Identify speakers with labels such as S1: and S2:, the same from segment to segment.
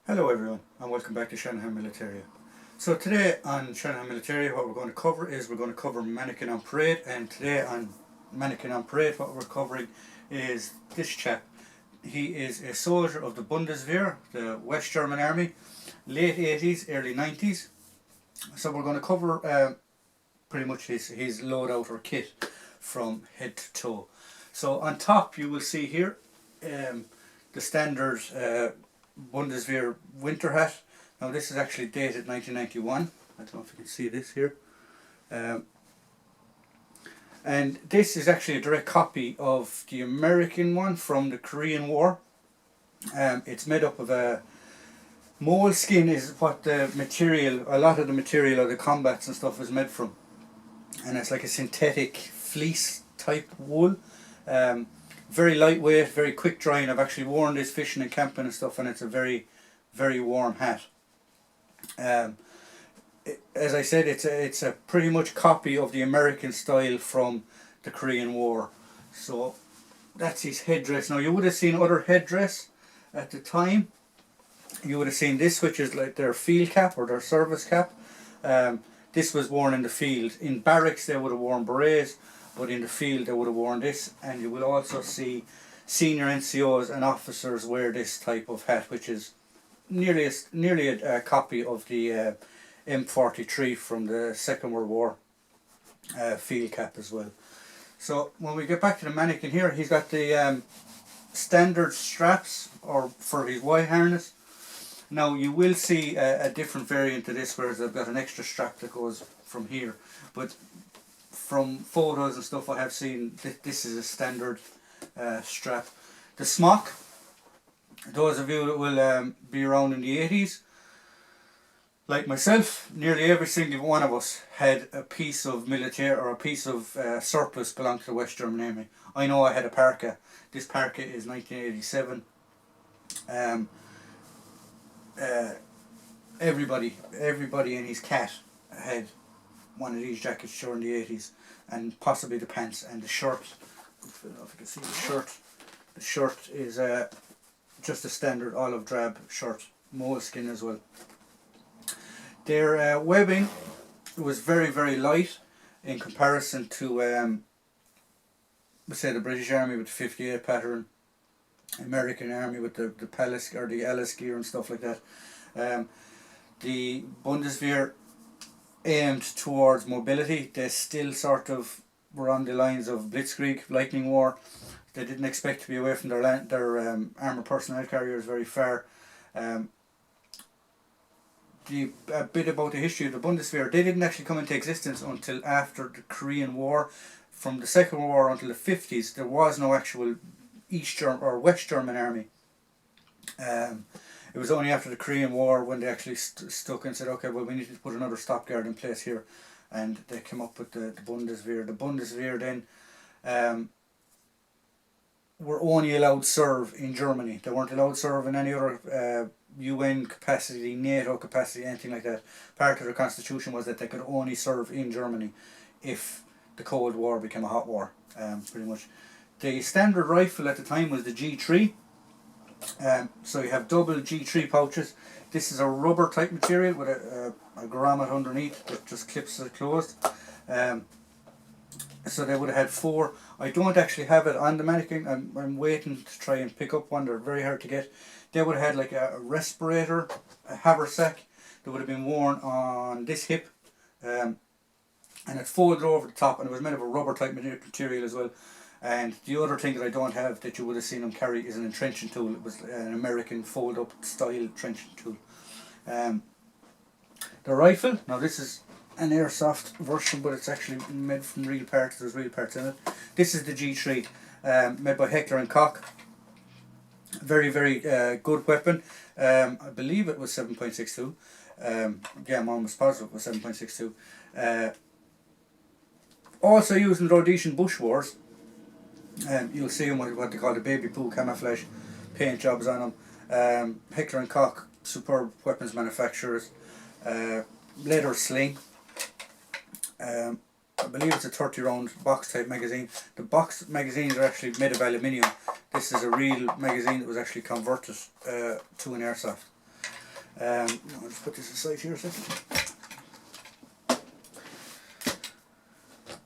S1: Hello everyone and welcome back to Shanahan Militaria. So today on Shanahan Militaria what we're going to cover is Mannequin on Parade, and today on Mannequin on Parade what we're covering is this chap. He is a soldier of the Bundeswehr, the West German Army, late 80s, early 90s. So we're going to cover pretty much his loadout or kit from head to toe. So on top you will see here the standard Bundeswehr winter hat. Now this is actually dated 1991. I don't know if you can see this here. And this is actually a direct copy of the American one from the Korean War. It's made up of a moleskin is what the material, a lot of the material of the combats and stuff is made from. And it's like a synthetic fleece type wool. Very lightweight, very quick drying. I've actually worn this fishing and camping and stuff, and it's a very, very warm hat. As I said, it's a pretty much copy of the American style from the Korean War. So that's his headdress. Now you would have seen other headdress at the time. You would have seen this, which is like their field cap or their service cap. This was worn in the field. In barracks they would have worn berets, but in the field they would have worn this. And you will also see senior NCOs and officers wear this type of hat, which is nearly a copy of the M43 from the Second World War field cap as well. So when we get back to the mannequin here, he's got the standard straps or for his Y harness. Now you will see a different variant to this, whereas I've got an extra strap that goes from here, but from photos and stuff I have seen, this is a standard strap. The smock, those of you that will be around in the 80s, like myself, nearly every single one of us had a piece of military or a piece of surplus belonged to the West German Army. I know I had a parka. This parka is 1987. Everybody in his cat had one of these jackets during the 80s, and possibly the pants and the shirt. I don't know if you can see the shirt. The shirt is just a standard olive drab shirt, moleskin as well. Their webbing was very, very light in comparison to let's say the British Army with the 58 pattern, American Army with the Palace or the Alice gear and stuff like that. The Bundeswehr aimed towards mobility. They still sort of were on the lines of Blitzkrieg, Lightning War. They didn't expect to be away from their armoured personnel carriers very far. A bit about the history of the Bundeswehr. They didn't actually come into existence until after the Korean War. From the Second World War until the 50s, there was no actual East German or West German army. It was only after the Korean War when they actually stuck and said, okay, well, we need to put another stopgard in place here, and they came up with the Bundeswehr. The Bundeswehr then were only allowed to serve in Germany. They weren't allowed to serve in any other UN capacity, NATO capacity, anything like that. Part of their constitution was that they could only serve in Germany if the Cold War became a hot war, pretty much. The standard rifle at the time was the G3. So you have double G3 pouches. This is a rubber type material with a grommet underneath that just clips it closed. So they would have had 4. I don't actually have it on the mannequin. I'm waiting to try and pick up one. They're very hard to get. They would have had like a respirator, a haversack that would have been worn on this hip, and it folded over the top, and it was made of a rubber type material as well. And the other thing that I don't have that you would have seen them carry is an entrenching tool. It was an American fold-up style trenching tool. The rifle, now this is an airsoft version, but it's actually made from real parts. There's real parts in it. This is the G3, made by Heckler and Koch. Very, very good weapon. I believe it was 7.62. Yeah, I'm almost positive it was 7.62. Also used in the Rhodesian Bush Wars. You'll see them with what they call the baby blue camouflage paint jobs on them. Heckler and Koch, superb weapons manufacturers. Leather sling. I believe it's a 30 round box type magazine. The box magazines are actually made of aluminium. This is a real magazine that was actually converted to an airsoft. I'll just put this aside here a second.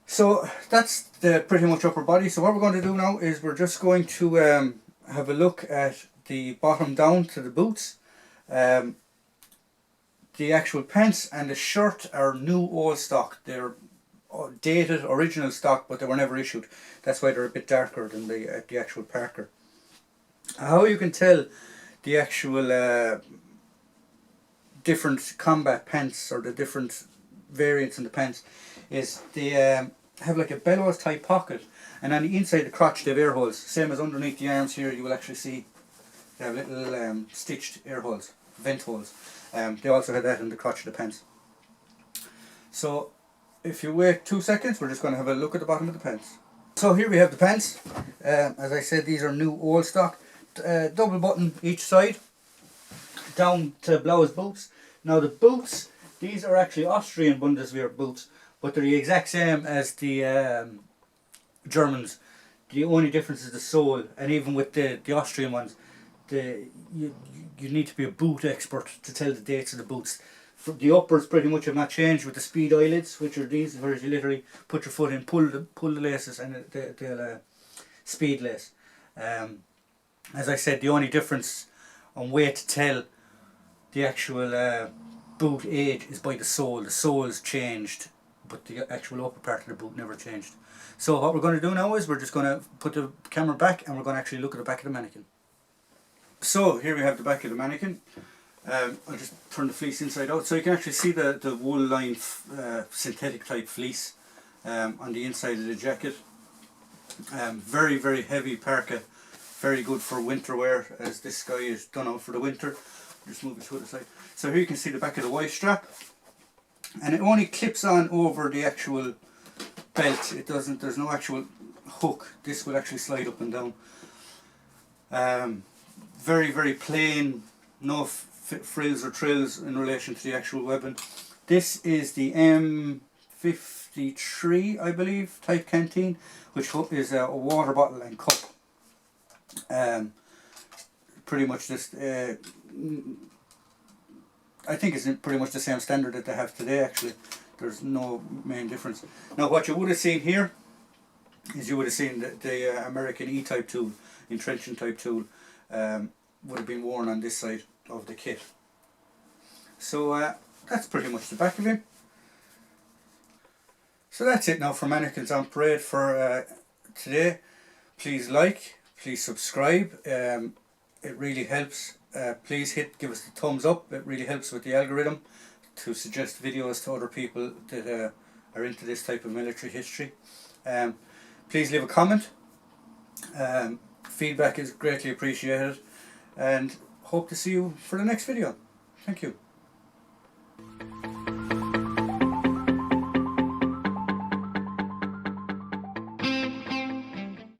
S1: So that's the pretty much upper body. So what we're going to do now is we're just going to have a look at the bottom down to the boots. The actual pants and the shirt are new old stock. They're dated original stock, but they were never issued. That's why they're a bit darker than the actual Parker. How you can tell the actual different combat pants or the different variants in the pants is they have like a bellows type pocket, and on the inside the crotch they have air holes, same as underneath the arms here. You will actually see they have little stitched air holes, vent holes. They also have that in the crotch of the pants. So if you wait 2 seconds, we're just going to have a look at the bottom of the pants. So here we have the pants. As I said, these are new old stock, double button each side, down to blouse boots. Now the boots, these are actually Austrian Bundeswehr boots, but they're the exact same as the Germans. The only difference is the sole, and even with the Austrian ones, you need to be a boot expert to tell the dates of the boots. The uppers pretty much have not changed with the speed eyelids, which are these, where you literally put your foot in, pull the laces, and they'll speed lace. As I said, the only difference on way to tell the actual boot age is by the sole. The sole's changed, but the actual upper part of the boot never changed. So what we're going to do now is we're just going to put the camera back and we're going to actually look at the back of the mannequin. So here we have the back of the mannequin. I'll just turn the fleece inside out so you can actually see the wool lined synthetic type fleece on the inside of the jacket. Very, very heavy parka, very good for winter wear, as this guy is done out for the winter. Just move it to the side. So here you can see the back of the Y strap, and it only clips on over the actual belt. It doesn't, there's no actual hook. This will actually slide up and down. Very, very plain, no frills or trills in relation to the actual weapon. This is the M53, I believe, type canteen, which is a water bottle and cup. Pretty much just, I think it's pretty much the same standard that they have today actually. There's no main difference. Now what you would have seen here is you would have seen the American E-type tool, entrenching type tool, would have been worn on this side of the kit. So that's pretty much the back of him. So that's it now for Mannequins on Parade for today. Please like, please subscribe, it really helps. Please give us the thumbs up, it really helps with the algorithm to suggest videos to other people that are into this type of military history. Please leave a comment. Feedback is greatly appreciated, and hope to see you for the next video. Thank you.